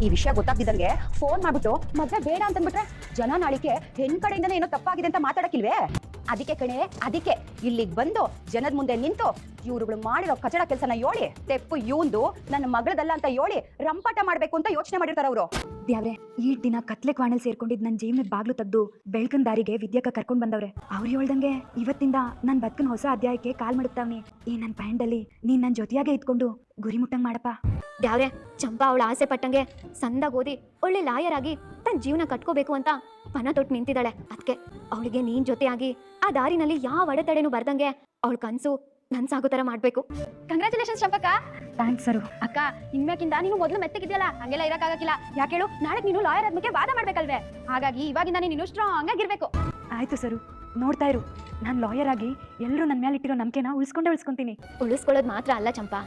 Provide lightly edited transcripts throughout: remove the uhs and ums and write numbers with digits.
ಈ ವಿಷಯ ಗೊತ್ತಾಗ್ತಿದ್ದಂಗೆ ಫೋನ್ ಮಾಡ್ಬಿಟ್ಟು ಮದ್ವೆ ಬೇಡ ಅಂತಂದ್ಬಿಟ್ರೆ ಜನ ನಾಳಿಕೆ ಹೆಣ್ ಕಡೆಯಿಂದನೇ ಏನೋ ತಪ್ಪಾಗಿದೆ ಅಂತ ಮಾತಾಡಕ್ಕಿಲ್ವೇ? ಅದಕ್ಕೆ ಕಣೆ, ಅದಕ್ಕೆ ಇಲ್ಲಿಗೆ ಬಂದು ಜನದ ಮುಂದೆ ನಿಂತು ಇವ್ರುಗಳು ಮಾಡಿರೋ ಕಚಡ ಕೆಲಸನ ಹೇಳಿ ತೆಪ್ಪು ಇವಂದು ನನ್ನ ಮಗಳದಲ್ಲ ಅಂತ ಹೇಳಿ ರಂಪಾಟ ಮಾಡ್ಬೇಕು ಅಂತ ಯೋಚನೆ ಮಾಡಿರ್ತಾರ ಅವರು. ದ್ಯಾವ್ರೆ, ಈ ದಿನ ಕತ್ಲೆ ಕ್ವಾಣಲ್ ಸೇರ್ಕೊಂಡಿದ್ ನನ್ನ ಜೀವನದ ಬಾಗ್ಲು ತೆಗ್ದು ಬೆಳ್ಕನ್ ದಾರಿಗೆ ವಿದ್ಯಾಕ ಕರ್ಕೊಂಡ್ ಬಂದವ್ರೆ. ಅವ್ರು ಹೇಳ್ದಂಗೆ ಇವತ್ತಿಂದ ನನ್ ಬದುಕಿನ ಹೊಸ ಅಧ್ಯಾಯಕ್ಕೆ ಕಾಲ್ ಮಾಡುತ್ತಾವ್ನಿ. ಈ ನನ್ ಪ್ಯಾಂಡಲ್ಲಿ ನೀನ್ ನನ್ ಜೊತೆಯಾಗೆ ಇದ್ಕೊಂಡು ಗುರಿ ಮುಟ್ಟಂಗ್ ಮಾಡಪ್ಪ. ದ್ಯಾವ್ರೆ, ಚಂಪಾ ಅವಳ ಆಸೆ ಪಟ್ಟಂಗೆ ಸಂದಾಗ ಓದಿ ಒಳ್ಳೆ ಲಾಯರ್ ಆಗಿ ತನ್ನ ಜೀವನ ಕಟ್ಕೋಬೇಕು ಅಂತ ಪಣ ತೊಟ್ಟು ನಿಂತಿದ್ದಾಳೆ. ಅದಕ್ಕೆ ಅವಳಿಗೆ ನೀನ್ ಜೊತೆಯಾಗಿ ಆ ದಾರಿನಲ್ಲಿ ಯಾವ ಅಡೆತಡೆನೂ ಬರ್ದಂಗೆ ಅವಳ ಕನ್ಸು ನನ್ಸಾಗೋ ತರ ಮಾಡ್ಬೇಕು. ಕಂಗ್ರಾಚುಲೇಷನ್ಸ್ ಚಂಪಕ್ಕ. ಥ್ಯಾಂಕ್ಸ್ ಸರು. ಅಕ್ಕ, ಇನ್ಮೇಕಿಂದ ನೀನು ಮೊದಲು ಮೆತ್ತಗಿದ್ಯಲ್ಲ, ಹಂಗೆಲ್ಲ ಇರಕ್ಕಾಗಕ್ಕಿಲ್ಲ. ಯಾಕೇಳು, ನಾಳೆ ನೀನು ಲಾಯರ್ ಆದ್ಮೇಲೆ ವಾದ ಮಾಡ್ಬೇಕಲ್ವೇ? ಹಾಗಾಗಿ ಇವಾಗಿಂದ ನೀನು ಸ್ಟ್ರಾಂಗ್ ಆಗಿರ್ಬೇಕು. ಆಯ್ತು ಸರು, ನೋಡ್ತಾ ಇರು. ನಾನ್ ಲಾಯರ್ ಆಗಿ ಎಲ್ಲರೂ ನನ್ನ ಮೇಲೆ ಇಟ್ಟಿರೋ ನಂಬಿಕೆನ ಉಳಿಸ್ಕೊಂತೀನಿ. ಉಳಿಸ್ಕೊಳ್ಳೋದು ಮಾತ್ರ ಅಲ್ಲ ಚಂಪಾ,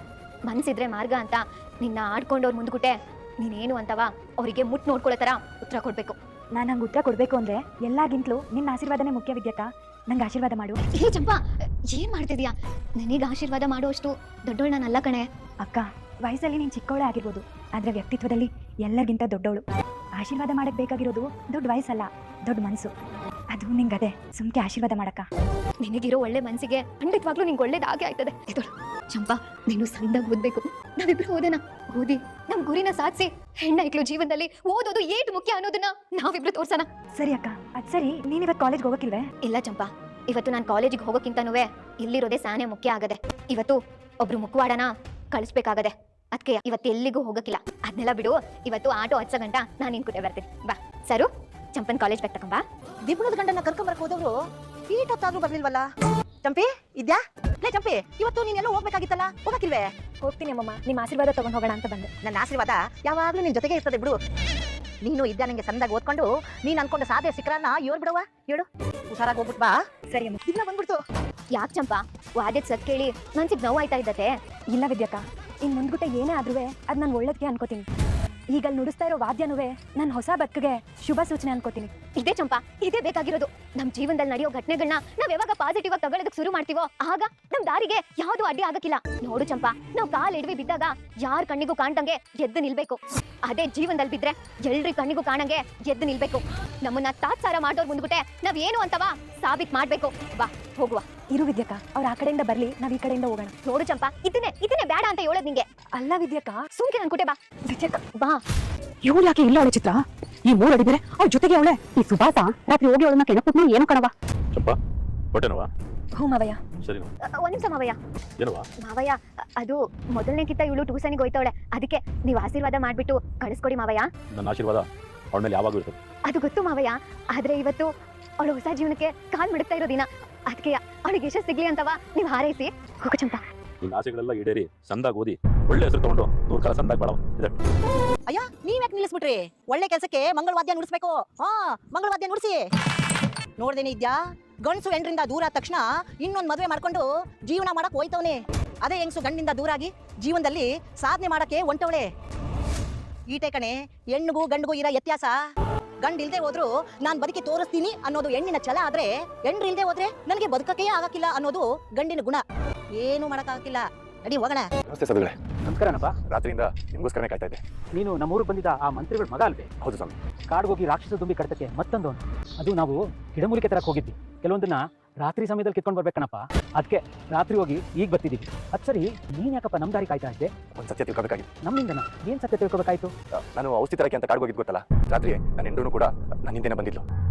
ಮನ್ಸಿದ್ರೆ ಮಾರ್ಗ ಅಂತ ನಿನ್ನ ಆಡ್ಕೊಂಡವ್ರು ಮುಂದ್ಗುಟ್ಟೆ ನೀನೇನು ಅಂತವ ಅವರಿಗೆ ಮುಟ್ ನೋಡ್ಕೊಳ್ಳೋ ತರ ಉತ್ತರ ಕೊಡ್ಬೇಕು. ನಾನು ಹಂಗೆ ಉತ್ತರ ಕೊಡ್ಬೇಕು ಅಂದ್ರೆ ಎಲ್ಲಾಗಿಂತಲೂ ನಿನ್ನ ಆಶೀರ್ವಾದನೇ ಮುಖ್ಯ. ವಿದ್ಯಾಕ, ನಂಗೆ ಆಶೀರ್ವಾದ ಮಾಡು. ಏ ಚಂಪಾ, ಏನ್ ಮಾಡ್ತಿದ್ಯಾ? ನನಗೆ ಆಶೀರ್ವಾದ ಮಾಡುವಷ್ಟು ದೊಡ್ಡೋಳು ನಾನಲ್ಲ ಕಣೆ. ಅಕ್ಕ, ವಯಸ್ಸಲ್ಲಿ ನೀನು ಚಿಕ್ಕವಳೇ ಆಗಿರ್ಬೋದು, ಆದ್ರೆ ವ್ಯಕ್ತಿತ್ವದಲ್ಲಿ ಎಲ್ಲರಿಗಿಂತ ದೊಡ್ಡವಳು. ಆಶೀರ್ವಾದ ಮಾಡಕ್ ಬೇಕಾಗಿರೋದು ದೊಡ್ಡ ವಯಸ್ಸಲ್ಲ, ದೊಡ್ಡ ಮನಸ್ಸು. ಅದು ನಿಂಗದೆ. ಸುಮ್ಕೆ ಆಶೀರ್ವಾದ ಮಾಡಕ್ಕ. ನಿನಗಿರೋ ಒಳ್ಳೆ ಮನ್ಸಿಗೆ ಖಂಡಿತವಾಗ್ಲೂ ನಿಂಗೆ ಒಳ್ಳೇದಾಗೆ ಆಯ್ತದೆ. ಇದಳು ಚಂಪಾ, ನೀನು ಸಣ್ಣದಾಗಿ ಓದ್ಬೇಕು. ನಾವಿಬ್ರು ಓದೇನಾ? ಓದಿ ನಮ್ ಗುರಿನ ಸಾಧಿಸಿ ಹೆಣ್ಣೈಕ್ಳು ಜೀವನದಲ್ಲಿ ಓದೋದು ಏಟ್ ಮುಖ್ಯ ಅನ್ನೋದನ್ನ ನಾವಿಬ್ರು ತೋರ್ಸೋಣ. ಸರಿ ಅಕ್ಕ, ಅದ್ ಸರಿ. ನೀನ್ ಇವತ್ತು ಕಾಲೇಜ್ಗೆ ಹೋಗಕ್ಕಿಲ್ವೇ? ಇಲ್ಲ ಚಂಪಾ, ಇವತ್ತು ನಾನು ಕಾಲೇಜಿಗೆ ಹೋಗೋಕ್ಕಿಂತನೂ ಇಲ್ಲಿರೋದೇ ಸಾನೆ ಮುಖ್ಯ ಆಗದೆ. ಇವತ್ತು ಒಬ್ರು ಮುಖವಾಡನ ಕಳಿಸ್ಬೇಕಾಗದೆ. ಅದಕ್ಕೆ ಇವತ್ತು ಎಲ್ಲಿಗೂ ಹೋಗಕ್ಕಿಲ್ಲ. ಅದನ್ನೆಲ್ಲ ಬಿಡು, ಇವತ್ತು ಆಟೋ ಹಚ್ಚ ಗಂಟ ನಾನು ನಿನ್ ಕುಟೆ ಬರ್ತೀನಿ. ಬಾ ಸರು, ಚಂಪನ್ ಕಾಲೇಜ್ ಬ್ಯಾಗ್ ತಕೊಂಬಾ. ದಿಬ್ಬಣದ ಗಂಡನ್ನ ಕರ್ಕೊಂಬರಕ್ ಹೋದವ್ರು ಈಟೊತ್ತಾದ್ರೂ ಬರ್ಲಿಲ್ವಲ್ಲ? ಚಂಪಿ ಇದ್ಯಾ? ಲೇ ಚಂಪಿ, ಇವತ್ತು ನೀನೆಲ್ಲ ಹೋಗ್ಬೇಕಾಗಿತ್ತಲ್ಲ, ಹೋಗಕ್ಕಿಲ್ವೇ? ಹೋಗ್ತೀನಿ ಅಮ್ಮಮ್ಮ, ನಿಮ್ಮ ಆಶೀರ್ವಾದ ತಗೊಂಡ್ ಹೋಗೋಣ ಅಂತ ಬಂದೆ. ನನ್ನ ಆಶೀರ್ವಾದ ಯಾವಾಗ್ಲೂ ನಿನ್ ಜೊತೆಗೆ ಇರ್ತದೆ ಬಿಡು. ನೀನು ಇದ್ಯಾ ನಂಗೆ ಸಂದಾಗ ಓದ್ಕೊಂಡು ನೀನ್ ಅನ್ಕೊಂಡ ಸಾಧ್ಯ ಸಿಕ್ಕರನ್ನ ಇವ್ರು ಬಿಡವ ಹೇಳು. ಹುಷಾರಾಗಿ ಹೋಗ್ಬಿಟ್ ಬಾ. ಸರಿ ಅಮ್ಮ. ಇಲ್ಲ ಬಂದ್ಬಿಡ್ತು. ಯಾಕೆ ಚಂಪಾ, ವಾದ್ಯದ ಸತ್ ಕೇಳಿ ಮನ್ಸಿಗೆ ನೋವು ಆಯ್ತಾ ಇದ್ದತೆ? ಇಲ್ಲ ವಿದ್ಯಾಕ, ಇನ್ ಮುಂದ್ಗುಟ್ಟೆ ಏನೇ ಆದ್ರೂ ಅದ್ ನಾನು ಒಳ್ಳೇದಕ್ಕೆ ಅನ್ಕೋತೀನಿ. ಈಗ ಅಲ್ಲಿ ನುಡಿಸ್ತಾ ಇರೋ ವಾದ್ಯನೂ ನನ್ನ ಹೊಸ ಬದುಕಿಗೆ ಶುಭ ಸೂಚನೆ ಅನ್ಕೋತೀನಿ. ಇದೇ ಚಂಪಾ, ಇದೇ ಬೇಕಾಗಿರೋದು. ನಮ್ ಜೀವನದಲ್ಲಿ ನಡೆಯೋ ಘಟನೆಗಳನ್ನ ನಾವ್ ಯಾವಾಗ ಪಾಸಿಟಿವ್ ಆಗಿ ತಗೊಳ್ಳೋದಕ್ಕೆ ಶುರು ಮಾಡ್ತೀವೋ ಆಗ ನಮ್ ದಾರಿಗೆ ಯಾವ್ದು ಅಡ್ಡಿ ಆಗಕ್ಕಿಲ್ಲ. ನೋಡು ಚಂಪಾ, ನಾವ್ ಕಾಲ್ ಎಡವಿ ಬಿದ್ದಾಗ ಯಾರ ಕಣ್ಣಿಗೂ ಕಾಣ್ದಂಗೆ ಎದ್ದು ನಿಲ್ಬೇಕು. ಅದೇ ಜೀವನದಲ್ಲಿ ಬಿದ್ರೆ ಎಲ್ರಿ ಕಣ್ಣಿಗೂ ಕಾಣಂಗೆ ಎದ್ದು ನಿಲ್ಬೇಕು. ನಮ್ಮನ್ನ ತಾತ್ಸಾರ ಮಾಡೋರ್ ಮುಂದ್ಬಿಟ್ಟೆ ನಾವ್ ಏನು ಅಂತವಾ ಸಾಬೀತ್ ಮಾಡ್ಬೇಕು. ಬಾ ಹೋಗುವ. ಇರು ವಿದ್ಯಾಕ, ಅವ್ರ ಆ ಕಡೆಯಿಂದ ಬರ್ಲಿ, ನಾವ್ ಈ ಕಡೆಯಿಂದ ಹೋಗೋಣ. ನೋಡು ಚಂಪಾ, ಇದನ್ನೇ ಬೇಡ ಅಂತ ಹೇಳೋದ್ ನಿಂಗೆ. ಅಲ್ಲ ವಿದ್ಯಾಕ, ಸುಮ್ಕೆ ನನ್ ಕುಟೆ ಬಾ. ವಿದ್ಯಾಕ ಬಾ. ಇವಳು ಯಾಕೆ ಇಲ್ಲ ಅವಳೆ ಚಿತ್ರ? ಈ ಮೂರು ಅಡಿದ್ರೆ ಅವ್ರ ಜೊತೆಗೆ ಅವಳೆ. ಈ ಸುಭಾಸ ರಾತ್ರಿ ಹೋಗಿ ಅವಳನ್ನ ಕೆಣಕುತ್ನು ಏನು ಕಣವ? ಚಂಪಾ, ಹೊಟ್ಟೆನವಾ? ಹ್ಞೂ ಮಾವಯ್ಯ. ಸರಿ ಒಂದ್ ನಿಮಿಷ ಮಾವಯ್ಯ. ಏನವಾ? ಮಾವಯ್ಯ, ಅದು ಮೊದಲನೇಕಿಂತ ಇವಳು ಟ್ಯೂಷನ್ಗೆ ಹೋಯ್ತವಳೆ. ಅದಕ್ಕೆ ನೀವು ಆಶೀರ್ವಾದ ಮಾಡ್ಬಿಟ್ಟು ಕಳಿಸ್ಕೊಡಿ ಮಾವಯ್ಯ. ನನ್ನ ಆಶೀರ್ವಾದ ಅವಳ ಮೇಲೆ ಯಾವಾಗೂ ಇರ್ತದೆ. ಅದು ಗೊತ್ತು ಮಾವಯ್ಯ, ಆದ್ರೆ ಇವತ್ತು ಅವಳು ಹೊಸ ಜೀವನಕ್ಕೆ ಕಾಲ್ ಮಡಗ್ತಾ ಇರೋ ದಿನ. ಅದಕ್ಕೆ ಅವಳಿಗೆ ಯಶಸ್ಸು ಸಿಗ್ಲಿ ಅಂತವಾ ನೀವು ಹಾರೈಸಿ. ಹೋಗು ಚಂಪಾ. ನಿನ್ನ ಆಸೆಗಳೆಲ್ಲ ಈಡೇರಿ ಸಂದಾಗ ಓದಿ ಒಳ್ಳೆ ಹೆಸರು ತಗೊಂಡು 100 ಕಾಲ ಸಂದಾಗ ಬಾಳವ. ಅಯ್ಯ, ನೀವ್ ಯಾಕೆ ನಿಲ್ಲಿಸ್ಬಿಟ್ರಿ? ಒಳ್ಳೆ ಕೆಲ್ಸಕ್ಕೆ ಮಂಗಳವಾದ್ಯ ನುಡಿಸ್ಬೇಕು. ಮಂಗಳವಾದ್ಯ ನುಡಿಸಿ. ನೋಡ್ದೇನೆ ಇದ್ಯಾ, ಗಂಡಸು ಹೆಣ್ರಿಂದ ದೂರ ಆದ ತಕ್ಷಣ ಇನ್ನೊಂದು ಮದುವೆ ಮಾಡ್ಕೊಂಡು ಜೀವನ ಮಾಡಕ್ ಹೋಯ್ತವನೆ. ಅದೇ ಹೆಂಗಸು ಗಂಡಿಂದ ದೂರ ಆಗಿ ಜೀವನದಲ್ಲಿ ಸಾಧನೆ ಮಾಡಕ್ಕೆ ಹೊಂಟವಳೆ. ಈಟೆ ಕಣೆ ಹೆಣ್ಣಿಗೂ ಗಂಡಿಗೂ ಇರೋ ವ್ಯತ್ಯಾಸ. ಗಂಡ ಇಲ್ದೆ ಹೋದ್ರು ನಾನ್ ಬದುಕಿ ತೋರಿಸ್ತೀನಿ ಅನ್ನೋದು ಹೆಣ್ಣಿನ ಛಲ. ಆದ್ರೆ ಹೆಣ್ರು ಇಲ್ದೆ ಹೋದ್ರೆ ನನಗೆ ಬದುಕಕ್ಕೆ ಆಗಕ್ಕಿಲ್ಲ ಅನ್ನೋದು ಗಂಡಿನ ಗುಣ. ಏನು ಮಾಡಕ್ಕಾಗಕ್ಕಿಲ್ಲ. ನಡಿ ಹೋಗೋಣ. ನಮಸ್ತೆ ಸದುಗಳೇ. ನಮಸ್ಕಾರನಪ್ಪ. ರಾತ್ರಿಯಿಂದ ನಿಮ್ಗೋಸ್ಕರನೇ ಕಾಯ್ತಾ ಇದ್ದೆ. ನೀನು ನಮ್ಮೂರಿಗೆ ಬಂದಿದ್ದ ಆ ಮಂತ್ರಿಗಳ ಮಗ ಅಲ್ವೇ? ಹೌದು ಸ್ವಾಮಿ. ಕಾಡ್ಗೋಗಿ ರಾಕ್ಷಸ ದುಂಬಿ ಕಡ್ತಕ್ಕೆ ಮತ್ತೊಂದು ಅದು ನಾವು ಗಿಡಮೂಲಿಕೆ ತರಕ್ಕೆ ಹೋಗಿದ್ವಿ. ಕೆಲವೊಂದನ್ನ ರಾತ್ರಿ ಸಮಯದಲ್ಲಿ ಕಿತ್ಕೊಂಡು ಬರ್ಬೇಕಣಪ್ಪ. ಅದಕ್ಕೆ ರಾತ್ರಿ ಹೋಗಿ ಈಗ ಬರ್ತಿದ್ದೀವಿ. ಅದು ಸರಿ, ನೀನ್ ಯಾಕಪ್ಪ ನಮ್ ದಾರಿ ಕಾಯ್ತಾ ಇದ್ದೆ? ಒಂದು ಸತ್ಯ ತಿಳ್ಕೊಬೇಕಾಗಿತ್ತು. ನಮ್ಮಿಂದನ ಏನ್ ಸತ್ಯ ತಿಳ್ಕೊಬೇಕಾಯ್ತು? ನಾನು ಔಷಧಿ ತರಕ್ಕೆ ಅಂತ ಕಾಡ್ಗೋಗಿದ್ ಗೊತ್ತಲ್ಲ, ರಾತ್ರಿ ನನ್ನ ಹೆಂಡರು ಕೂಡ ನನ್ನ ಹಿಂದೆನೆ ಬಂದಿದ್ಲು.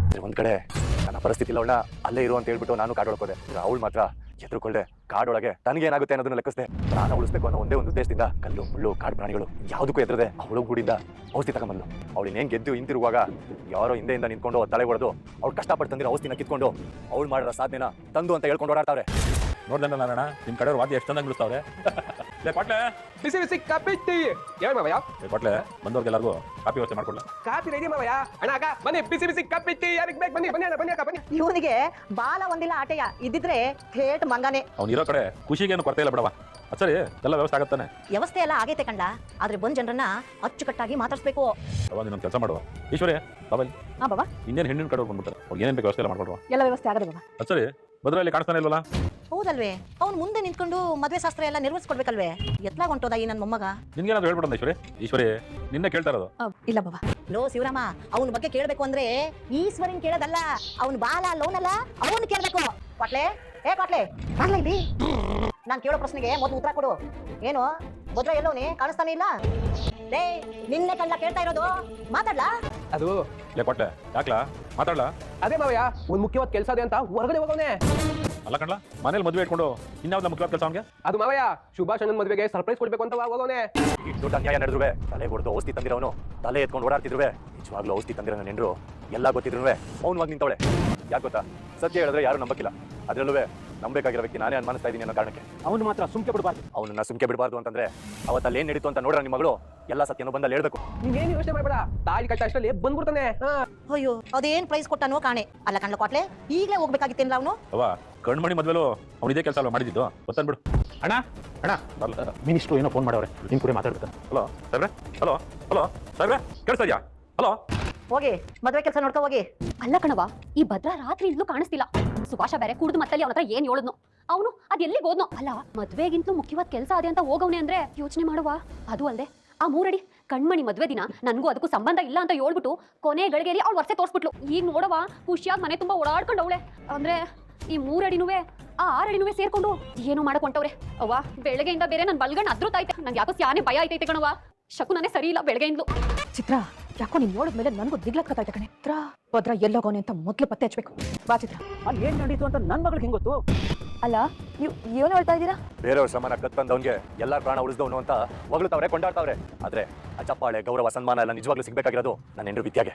ಒಂದ್ ಕಡೆ ನನ್ನ ಪರಿಸ್ಥಿತಿ ಇಲ್ಲ, ಅವಳನ್ನ ಅಲ್ಲೇ ಇರು ಅಂತ ಹೇಳ್ಬಿಟ್ಟು ನಾನು ಕಾಡೊಳಕೋದೆ. ಅವಳು ಮಾತ್ರ ಎದುರುಕೊಳ್ಳೆ ಕಾಡೊಳಗೆ ತನಗೇನಾಗುತ್ತೆ ಅನ್ನೋದನ್ನ ಲೆಕ್ಕಿಸ್ದೆ. ಪ್ರಾಣ ಉಳಿಸ್ಬೇಕು ಅನ್ನೋ ಒಂದೇ ಒಂದು ಉದ್ದೇಶದಿಂದ ಕಲ್ಲು ಮುಳ್ಳು ಕಾಡು ಪ್ರಾಣಿಗಳು ಯಾವುದಕ್ಕೂ ಎದುರದೆ ಅವಳು ಗೂಡಿಂದ ಔಷಧಿ ತಗೊಂಬಂದ್ಲು. ಅವಳು ಇನ್ನೇನ್ ಗೆದ್ದು ಹಿಂತಿರುವಾಗ ಯಾರೋ ಹಿಂದೆಯಿಂದ ನಿಂತ್ಕೊಂಡು ತಲೆ ಹೊಡೆದು ಅವ್ಳು ಕಷ್ಟಪಟ್ಟು ತಂದಿರೋ ಔಷಧಿನ ಕಿತ್ಕೊಂಡು ಅವಳು ಮಾಡಿರೋ ಸಾಧನೆನ ತಂದು ಅಂತ ಹೇಳ್ಕೊಂಡು ಓಡಾಡ್ತಾವ್ರೆ. ನೋಡ್ದೆ ನಾರಾಯಣ, ನಿಮ್ ಕಡೆ ವಾದ್ಯ ಎಷ್ಟು ಚೆನ್ನಾಗಿ ಬಿಡಿಸ್ತಾವ್ರೆ. ಪಾಟ್ಲೆ ಬಿಸಿ ಬಿಸಿ ಕಾಪಿ ಟೀ. ಹೇಳಿ ಮಾವಯ್ಯ. ಪಾಟ್ಲೆ, ಬಂದವ್ರಿಗೆಲ್ಲರಿಗೂ ಕಾಪಿ ವ್ಯವಸ್ಥೆ ಮಾಡ್ಕೊಡ್ಲ? ಕಾಪಿ ರೆಡಿ ಮಾವಯ್ಯ. ಅಣ್ಣ ಅಕ್ಕ ಬನ್ನಿ, ಬಿಸಿ ಬಿಸಿ ಕಾಪಿ ಟೀ ಯಾರಿಗೆ ಬೇಕು? ಬನ್ನಿ ಬನ್ನಿ ಅಣ್ಣ, ಬನ್ನಿ ಅಕ್ಕ ಬನ್ನಿ. ಇವನಿಗೆ ಬಾಲ ಒಂದಿಲ್ಲ ಆಟೆಯ ಇದ್ದಿದ್ರೆ ಥೇಟ್ ಮಂಗನೆ. ಅವ್ನು ಇರೋ ಕಡೆ ಖುಷಿಗೇನು ಕೊರತೆ ಇಲ್ಲ ಬಿಡವ. ಸರಿ, ಎಲ್ಲ ವ್ಯವಸ್ಥೆ ಆಗತ್ತಾನೆ? ವ್ಯವಸ್ಥೆ ಎಲ್ಲ ಆಗೈತೆ ಕಂಡ. ಆದ್ರೆ ಬಂದ್ ಜನರನ್ನ ಅಚ್ಚುಕಟ್ಟಾಗಿ ಮಾತಾಡ್ಸ್ಬೇಕು. ನೀನೊಂದು ಕೆಲಸ ಮಾಡುವ ಈಶ್ವರಿ, ಬಾಬಲ್ ಬಾಬಾ, ಇನ್ನೇನು ಹೆಣ್ಣಿನ ಕಡೆ ಬಂದ್ಬಿಡ್ತಾರೆ. ಅವ್ರಿಗೆ ಏನೇನು ಬೇಕು ವ್ಯವಸ್ಥೆ ಎಲ್ಲ ಮಾಡ್ಕೊಡುವ. ಎಲ್ಲ ವ್ಯವಸ್ಥೆ ಆಗದೆ ಬಾಬಾ. ಸರಿ, ಭದ್ರಲ್ಲಿ ಕಾಣಿಸ್ತಾನೆ ಇಲ್ವಲ್ಲ? ಹೌದಲ್ವೇ ಅವ್ನು ಮುಂದೆ ನಿಂತ್ಕೊಂಡು ಮದ್ವೆ ಶಾಸ್ತ್ರ ಎಲ್ಲ ನಿರ್ವಹಿಸ್ಕೊಡ್ಬೇಕಲ್ವೇ ಎತ್ಲಾಗ ಹೊಂಟೋದ ಈ ನನ್ನ ಮೊಮ್ಮಗ. ನಿನ್ಗೇನಾದ್ರು ಹೇಳ್ಬಿಡೋಣ ಈಶ್ವರಿ ನಿನ್ನೆ ಕೇಳ್ತಾ ಇರೋದು. ಇಲ್ಲ ಬಾಬಾ. ಲೋ ಶಿವರಾಮ, ಅವನ ಬಗ್ಗೆ ಕೇಳ್ಬೇಕು ಅಂದ್ರೆ ಈಶ್ವರನ್ ಕೇಳೋದಲ್ಲ, ಅವ್ನ ಬಾಲ ಲೋನಲ್ಲ ಅವನು ಕೇಳ್ಬೇಕು. ಪಾಟ್ಲೆ ಪಾಟ್ಲೆ ಇಲ್ಲಿ ನಾನ್ ಕೇಳೋ ಪ್ರಶ್ನೆಗೆ ಮೊದಲು ಉತ್ತರ ಕೊಡು. ಏನು ಭದ್ರ ಎಲ್ಲೋನಿ ಕಾಣಿಸ್ತಾನೆ ಇಲ್ಲ? ಲೇ ನಿನ್ನೆ ಕಂಡ ಕೇಳ್ತಾ ಇರೋದು, ಮಾತಾಡ್ಲಾ? ಅದು ಲೇ ಕೊಟ್ಟೆ ಯಾಕ್ಲಾ ಮಾತಾಡ್ಲಾ? ಅದೇ ಮಾವಯ್ಯ, ಒಂದ್ ಮುಖ್ಯವಾದ ಕೆಲಸ ಇದೆ ಅಂತ ಹೊರಗಡೆ ಹೋಗೋನೆ. ಅಲ್ಲ ಕಣ್ಲಾ, ಮನೇಲಿ ಮದುವೆ ಇಟ್ಕೊಂಡು ಇನ್ಯಾವ್ದು ಮುಖ್ಯವಾದ ಕೆಲಸ ಅವ್ನಿಗೆ? ಅದು ಮಾವಯ್ಯ, ಸುಭಾಷ್ ಅಣ್ಣನ ಮದುವೆಗೆ ಸರ್ಪ್ರೈಸ್ ಕೊಡ್ಬೇಕು ಅಂತ ಹೋಗೋನೆ. ಈ ದೊಡ್ಡ ಅನ್ಯಾಯ ನಡೆದ್ರುವೆ ತಲೆ ಹೊಡೆದು ಔಷಧಿ ತಂದಿರೋನು ತಲೆ ಎತ್ಕೊಂಡು ಓಡಾಡ್ತಿದ್ರುವೆ. ನಿಜವಾಗ್ಲೂ ಔಷಧಿ ತಂದಿರೋ ನನ್ನ ಹೆಂಡ್ರು ಎಲ್ಲ ಗೊತ್ತಿದ್ರು ಮೌನವಾಗಿ ನಿಂತವಳೆ. ಯಾಕೆ ಗೊತ್ತಾ? ಸತ್ಯ ಹೇಳಿದ್ರೆ ಯಾರು ನಂಬಕ್ಕಿಲ್ಲ. ಅದ್ರಲ್ಲೂ ನಂಬೇಕಾಗಿರೋ ವ್ಯಕ್ತಿ ನಾನೇ ಅನುಮಾನಿಸ್ತಾ ಇದ್ದೀನಿ ಅನ್ನೋ ಕಾರಣಕ್ಕೆ. ಅವನು ಮಾತ್ರ ಸುಮ್ಕೆ ಬಿಡಬಾರ್ದು. ಅವನನ್ನ ಸುಮ್ಕೆ ಬಿಡಬಾರ್ದು ಅಂತಂದ್ರೆ ಅವತ್ತಲ್ಲಿ ಏನ್ ನಡೀತು ಅಂತ ನೋಡ್ರ ನಿಮ್ಮ ಮಗಳು ಎಲ್ಲ ಸತ್ಯನೂ ಬಂದಲ್ಲಿ ಹೇಳ್ಬೇಕು. ನೀವೇನು ಯೋಚನೆ ಮಾಡಬೇಡ, ತಾಳಿ ಕಟ್ಟ ಅಷ್ಟರಲ್ಲಿ ಬಂದ್ಬಿಡ್ತಾನೆ. ಅಯ್ಯೋ ಅದೇನ್ ಪ್ರೈಸ್ ಕೊಟ್ಟನೋ ಕಾಣೆ. ಅಲ್ಲ ಕಣ್ಲ ಕ್ವಾಟ್ಲೆ, ಈಗಲೇ ಹೋಗ್ಬೇಕಾಗಿತ್ತೇನ್ಲ ಅವನು? ಅವ ಕಣ್ಮಣಿ ಮದ್ವೆಲು ಅವ್ನು ಇದೇ ಕೆಲಸ ಅಲ್ವಾ ಮಾಡಿದ್ದು? ಗೊತ್ತನ್ಬಿಡು. ಅಣ್ಣ ಅಣ್ಣ, ಮಿನಿಸ್ಟ್ರು ಏನೋ ಫೋನ್ ಮಾಡವ್ರೆ, ನಿನ್ ಕೂಡ ಮಾತಾಡ್ಬೇಕು. ಹಲೋ ಸಾಹೇಬ್ರೆ, ಹಲೋ ಹಲೋ ಸಾಹೇಬ್ರೆ, ಕೇಳಿಸ್ತಾ ಇದೆಯಾ? ಹಲೋ ಹೋಗಿ ಮದ್ವೆ ಕೆಲಸ ನೋಡ್ಕೊ ಹೋಗಿ. ಅಲ್ಲ ಕಣವ, ಈ ಭದ್ರ ರಾತ್ರಿಯಿಂದಲೂ ಕಾಣಿಸ್ತಿಲ್ಲ. ಸುಭಾಷ ಬೇರೆ ಕುಡ್ದು ಮತ್ತಲ್ಲಿ ಅವನ ಹತ್ರ ಏನ್ ಹೇಳಿದ್ನು, ಅವನು ಅದ್ ಎಲ್ಲಿಗೆ ಹೋದ್ನೋ. ಅಲ್ಲ, ಮದ್ವೆಗಿಂತಲೂ ಮುಖ್ಯವಾದ ಕೆಲಸ ಅದೇ ಅಂತ ಹೋಗವ್ನೆ ಅಂದ್ರೆ ಯೋಚನೆ ಮಾಡುವ. ಅದು ಅಲ್ಲದೆ ಆ 3 ಅಡಿ ಕಣ್ಮಣಿ ಮದ್ವೆ ದಿನ ನನ್ಗೂ ಅದಕ್ಕೂ ಸಂಬಂಧ ಇಲ್ಲ ಅಂತ ಹೇಳ್ಬಿಟ್ಟು ಕೊನೆ ಗಳಿಗೆಯಲ್ಲಿ ಅವ್ಳು ವರ್ಷೆ ತೋರಿಸ್ಬಿಟ್ಲು. ಈಗ ನೋಡವ, ಖುಷಿಯಾಗಿ ಮನೆ ತುಂಬಾ ಓಡಾಡ್ಕೊಂಡು ಅವಳೆ. ಅಂದ್ರೆ ಈ 3 ಅಡಿನುವೆ ಆ 6 ಅಡಿನುವೆ ಸೇರ್ಕೊಂಡು ಏನೋ ಮಾಡಕ್ ಹೊಂಟವ್ರೆ. ಅವ್ವ, ಬೆಳಗ್ಗೆಯಿಂದ ಬೇರೆ ನನ್ ಬಲ್ಗಣ್ ಅದ್ರುತ್ತೈತೆ. ನಂಗೆ ಯಾಕೋ ಸ್ಯಾನೆ ಭಯ ಆಯ್ತೈತೆ ಕಣವ. ಶಕುನನೇ ಸರಿ ಇಲ್ಲ ಬೆಳಗ್ಗೆಯಿಂದಲೂ. ಚಿತ್ರ, ಯಾಕೋ ನೀನ್ ನೋಡಿದ್ಮೇಲೆ ನನಗೂ ದಿಗ್ಲಕ್ಕತ್ತಾಯ್ತು ಕಣೆ. ಭದ್ರ ಎಲ್ಲೋಗೋನೆ ಅಂತ ಮೊದ್ಲು ಪತ್ತೆ ಹಚ್ಬೇಕು. ಬಾ ಚಿತ್ರ. ಅಲ್ಲಿ ಏನ್ ನಡೀತು ಅಂತ ನನ್ ಮಗಳಿಗೆ ಹೆಂಗ್ ಗೊತ್ತು? ಅಲ್ಲ, ನೀವು ಏನು ಹೇಳ್ತಾ ಇದ್ದೀರಾ? ಬೇರೆಯವ್ರ ಶ್ರಮನ ಕತ್ತಂದವನ್ಗೆ ಎಲ್ಲಾರ ಪ್ರಾಣ ಉಳಿಸ್ದವನು ಅಂತ ಹೊಗಳ್ತಾವ್ರೆ, ಕೊಂಡಾಡ್ತಾವ್ರೆ. ಆದ್ರೆ ಆ ಚಪ್ಪಾಳೆ, ಗೌರವ, ಸನ್ಮಾನ ಎಲ್ಲ ನಿಜವಾಗ್ಲೂ ಸಿಗ್ಬೇಕಾಗಿರೋದು ನನ್ನ ಹೆಂಡ್ರು ವಿದ್ಯಾಗೆ.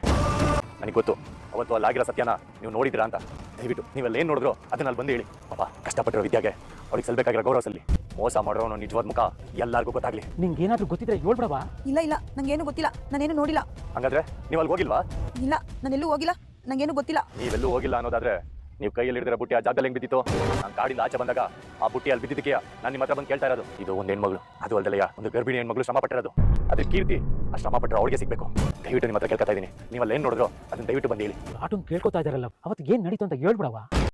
ನನಗೆ ಗೊತ್ತು ಅವತ್ತು ಅಲ್ಲಾಗಿರೋ ಸತ್ಯನ ನೀವು ನೋಡಿದ್ರಾ ಅಂತ. ದಯವಿಟ್ಟು ನೀವೆಲ್ಲ ಏನ್ ನೋಡಿದ್ರು ಅದನ್ನ ಅಲ್ಲಿ ಬಂದು ಹೇಳಿ. ಪಾಪ ಕಷ್ಟಪಟ್ಟಿರೋ ವಿದ್ಯಾಗೆ ಅವ್ರಿಗೆ ಸಲ್ಬೇಕಾಗಿರೋ ಗೌರವ ಸಲ್ಲಿ. ಮೋಸ ಮಾಡೋನು ನಿಜವಾದ ಮುಖ ಎಲ್ಲಾರ್ಗೂ ಗೊತ್ತಾಗ್ಲಿ. ನಿಂಗೆ ಏನಾದ್ರೂ ಗೊತ್ತಿದ್ರೆ ಹೇಳ್ಬಿಡವಾ? ಇಲ್ಲ ನಂಗೇನು ಗೊತ್ತಿಲ್ಲ, ನಾನೇನು ನೋಡಿಲ್ಲ. ಹಂಗಾದ್ರೆ ನೀವು ಅಲ್ಲಿ ಹೋಗಿಲ್ವಾ? ಇಲ್ಲ, ನಾನೆಲ್ಲೂ ಹೋಗಿಲ್ಲ, ನಂಗೇನು ಗೊತ್ತಿಲ್ಲ. ನೀವೆಲ್ಲೂ ಹೋಗಿಲ್ಲ ಅನ್ನೋದಾದ್ರೆ ನೀವು ಕೈಯಲ್ಲಿ ಹಿಡಿದಿರೋ ಬುಟ್ಟಿ ಆ ಜಾಗದಲ್ಲಿ ಹೆಂಗ್ ಬಿದ್ದಿತ್ತು? ನಾನು ಕಾಡಿಂದ ಆಚೆ ಬಂದಾಗ ಆ ಬುಟ್ಟಿ ಅಲ್ಲಿ ಬಿದ್ದಿದ್ದಕ್ಕೆ ನಾನು ನಿಮ್ಮ ಹತ್ರ ಬಂದು ಕೇಳ್ತಾ ಇರೋದು. ಇದು ಒಂದು ಹೆಣ್ಮಗಳು, ಅದು ಅಲ್ದಲೆಯ ಒಂದು ಗರ್ಭಿಣಿ ಹೆಣ್ಮಗಳು ಶ್ರಮ ಪಟ್ಟಿರೋದು. ಅದ್ರ ಕೀರ್ತಿ ಆ ಶ್ರಮ ಪಟ್ಟರೆ ಅವಳಿಗೆ ಸಿಗ್ಬೇಕು. ದಯವಿಟ್ಟು ನಿಮ್ಮ ಹತ್ರ ಕೇಳ್ತಾ ಇದ್ದೀನಿ, ನೀವಲ್ಲಿ ಏನ್ ನೋಡಿದ್ರು ಅದನ್ನ ದಯವಿಟ್ಟು ಬಂದು ಹೇಳಿ. ಆಟನ್ ಕೇಳ್ಕೊತಾ ಇದಾರಲ್ಲ, ಅವತ್ತು ಏನ್ ನಡೀತು ಅಂತ ಹೇಳ್ಬಿಡವಾ?